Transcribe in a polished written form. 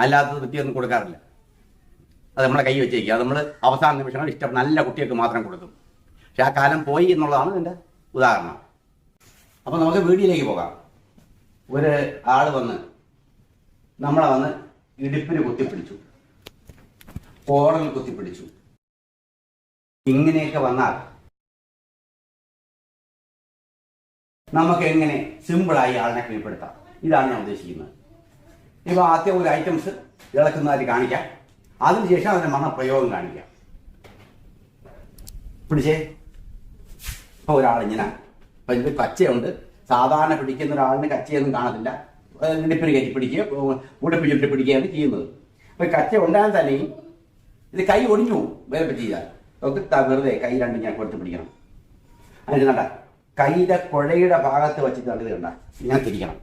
അല്ലാത്തത് വൃത്തിയൊന്നും കൊടുക്കാറില്ല. അത് നമ്മളെ കൈ വെച്ചേക്കുക. അത് നമ്മൾ അവസാന നിമിഷങ്ങൾ നല്ല കുട്ടികൾക്ക് മാത്രം കൊടുക്കും. പക്ഷെ ആ കാലം പോയി എന്നുള്ളതാണ് ഇതിൻ്റെ ഉദാഹരണം. അപ്പോൾ നമുക്ക് വീഡിയോയിലേക്ക് പോകാം. ഒരു ആൾ വന്ന് നമ്മളെ വന്ന് ഇടുപ്പിന് കുത്തിപ്പിടിച്ചു, കോടൽ കുത്തിപ്പിടിച്ചു. ഇങ്ങനെയൊക്കെ വന്നാൽ നമുക്ക് എങ്ങനെ സിമ്പിളായി ആളിനെ കീഴ്പ്പെടുത്താം? ഇതാണ് ഞാൻ ഉദ്ദേശിക്കുന്നത്. ഇപ്പോൾ ആദ്യം ഒരു ഐറ്റംസ് ഇളക്കുന്നതായിട്ട് കാണിക്കാം, അതിനുശേഷം അതിൻ്റെ മഹാപ്രയോഗം കാണിക്കാം. പിടിച്ചേ. ഇപ്പോൾ ഒരാളിങ്ങനെ, അപ്പം ഇത് കച്ചയുണ്ട്. സാധാരണ പിടിക്കുന്ന ഒരാളിന് കച്ചയൊന്നും കാണത്തില്ല. ഇടുപ്പിന് കയറ്റി പിടിക്കുക, ഉടുപ്പ് ചുറ്റി പിടിക്കുകയാണ് ചെയ്യുന്നത്. അപ്പോൾ കച്ച ഉണ്ടായാൽ തന്നെയും ഇത് കൈ ഒടിഞ്ഞു പോകും വേറെ ചെയ്താൽ. നമുക്ക് വെറുതെ കൈ രണ്ടും ഞാൻ കൊടുത്ത് പിടിക്കണം. അതിന് കണ്ട കൈയുടെ കുഴയുടെ ഭാഗത്ത് വെച്ചിട്ട് ഇത് കണ്ട ഇങ്ങനെ തിരിക്കണം.